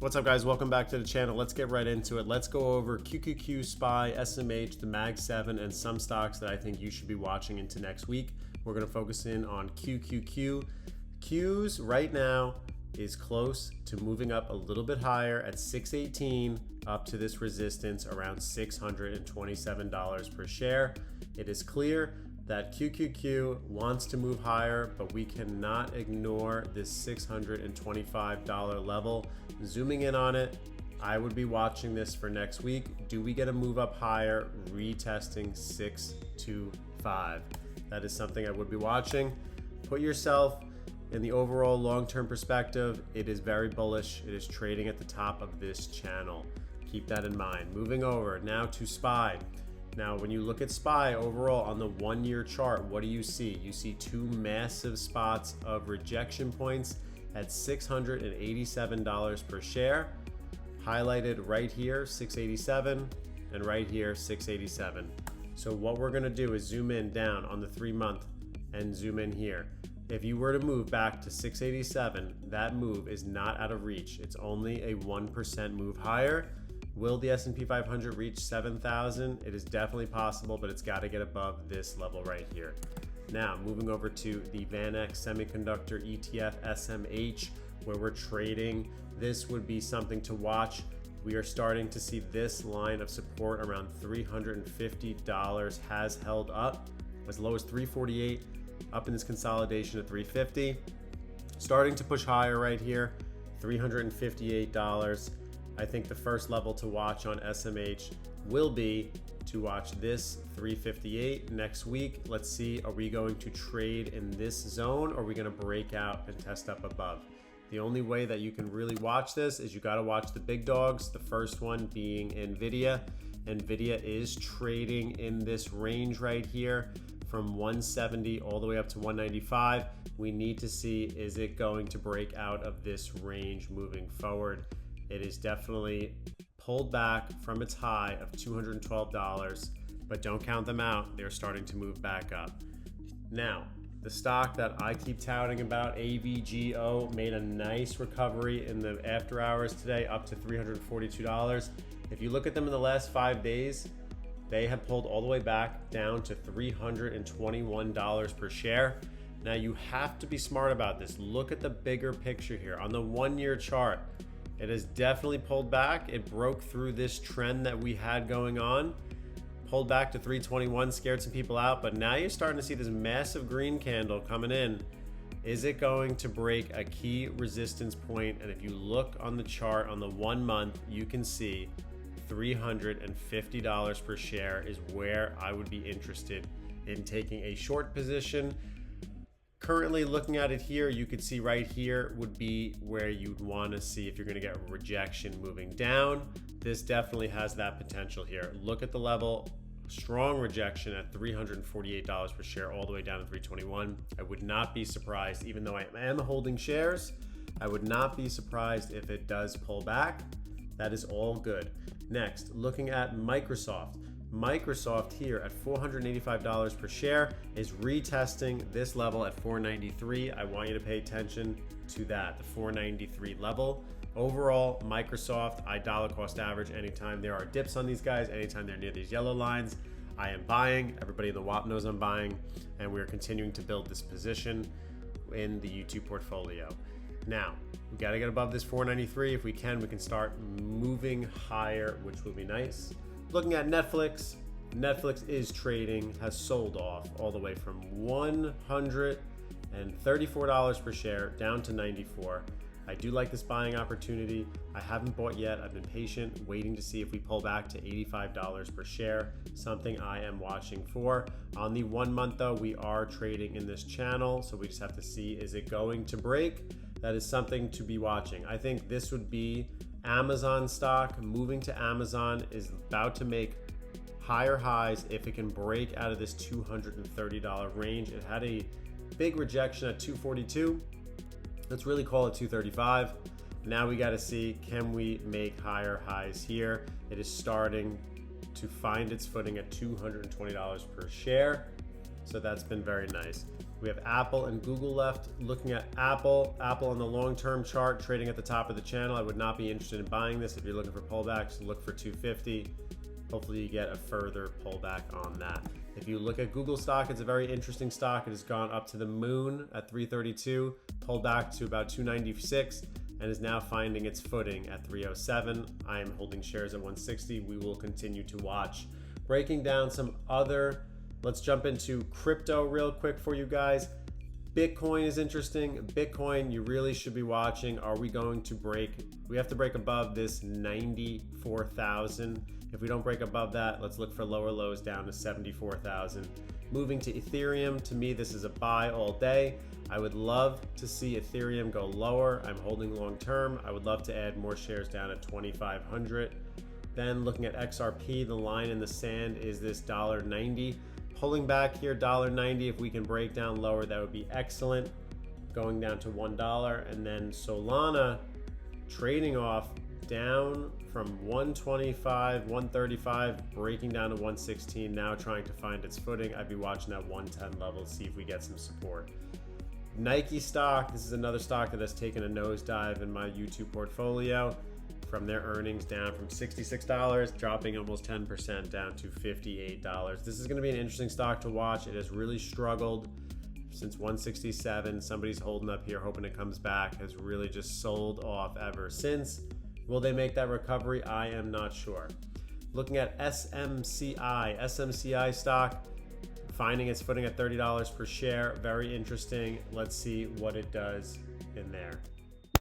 What's up, guys? Welcome back to the channel. Let's get right into it. Let's go over QQQ, SPY, SMH, the Mag 7, and some stocks that I think you should be watching into next week. We're going to focus in on QQQ. Q's right now is close to moving up a little bit higher at 618 up to this resistance around $627 per share. It is clear that QQQ wants to move higher, but we cannot ignore this $625 level. Zooming in on it, I would be watching this for next week. Do we get a move up higher, retesting 625? That is something I would be watching. Put yourself in the overall long-term perspective. It is very bullish. It is trading at the top of this channel. Keep that in mind. Moving over now to SPY. Now, when you look at SPY overall on the 1-year chart, what do you see? You see two massive spots of rejection points at $687 per share, highlighted right here, 687, and right here, 687. So what we're gonna do is zoom in down on the 3-month and zoom in here. If you were to move back to 687, that move is not out of reach. It's only a 1% move higher. Will the S&P 500 reach 7,000? It is definitely possible, but it's got to get above this level right here. Now, moving over to the VanEck Semiconductor ETF SMH, where we're trading. This would be something to watch. We are starting to see this line of support around $350 has held up as low as $348, up in this consolidation at $350. Starting to push higher right here, $358. I think the first level to watch on SMH will be to watch this 358 next week. Let's see, are we going to trade in this zone, or are we going to break out and test up above? The only way that you can really watch this is you got to watch the big dogs. The first one being Nvidia. Nvidia is trading in this range right here from 170 all the way up to 195. We need to see, is it going to break out of this range moving forward? It is definitely pulled back from its high of $212, but don't count them out. They're starting to move back up. Now, the stock that I keep touting about, AVGO, made a nice recovery in the after hours today, up to $342. If you look at them in the last 5 days, they have pulled all the way back down to $321 per share. Now, you have to be smart about this. Look at the bigger picture here. On the 1-year chart, it has definitely pulled back. It broke through this trend that we had going on, pulled back to 321, scared some people out, but now you're starting to see this massive green candle coming in. Is it going to break a key resistance point? And if you look on the chart on the 1 month, you can see $350 per share is where I would be interested in taking a short position. Currently looking at it here, you could see right here would be where you'd want to see if you're going to get rejection moving down. This definitely has that potential here. Look at the level, strong rejection at $348 per share all the way down to 321. I would not be surprised, even though I am holding shares, I would not be surprised if it does pull back. That is all good. Next, looking at Microsoft. Microsoft here at $485 per share is retesting this level at $493. I want you to pay attention to that, the $493 level. Overall, Microsoft, I dollar cost average anytime there are dips on these guys, anytime they're near these yellow lines, I am buying. Everybody in the WAP knows I'm buying, and we're continuing to build this position in the YouTube portfolio. Now, we got to get above this $493. If we can start moving higher, which would be nice. Looking at Netflix, Netflix is trading, has sold off all the way from $134 per share down to $94. I do like this buying opportunity. I haven't bought yet. I've been patient, waiting to see if we pull back to $85 per share, something I am watching for. On the 1 month though, we are trading in this channel, so we just have to see, is it going to break? That is something to be watching. I think this would be Amazon stock. Moving to Amazon is about to make higher highs if it can break out of this $230 range. It had a big rejection at $242. Let's really call it $235. Now we got to see, can we make higher highs here? It is starting to find its footing at $220 per share. So that's been very nice. We have Apple and Google left. Looking at Apple on the long-term chart, trading at the top of the channel. I would not be interested in buying this. If you're looking for pullbacks, look for 250. Hopefully you get a further pullback on that. If you look at Google stock, it's a very interesting stock. It has gone up to the moon at 332, pulled back to about 296, and is now finding its footing at 307. I am holding shares at 160. We will continue to watch. Breaking down some other, let's jump into crypto real quick for you guys. Bitcoin is interesting. Bitcoin, you really should be watching. Are we going to break? We have to break above this 94,000. If we don't break above that, let's look for lower lows down to 74,000. Moving to Ethereum, to me, this is a buy all day. I would love to see Ethereum go lower. I'm holding long term. I would love to add more shares down at 2,500. Then looking at XRP, the line in the sand is this $1.90. Pulling back here, $1.90. If we can break down lower, that would be excellent. Going down to $1. And then Solana trading off down from 125, 135, breaking down to 116, now trying to find its footing. I'd be watching that 110 level, see if we get some support. Nike stock, this is another stock that has taken a nosedive in my YouTube portfolio. From their earnings down from $66, dropping almost 10% down to $58. This is going to be an interesting stock to watch. It has really struggled since 167. Somebody's holding up here, hoping it comes back, has really just sold off ever since. Will they make that recovery? I am not sure. Looking at SMCI stock, finding its footing at $30 per share. Very interesting. Let's see what it does in there.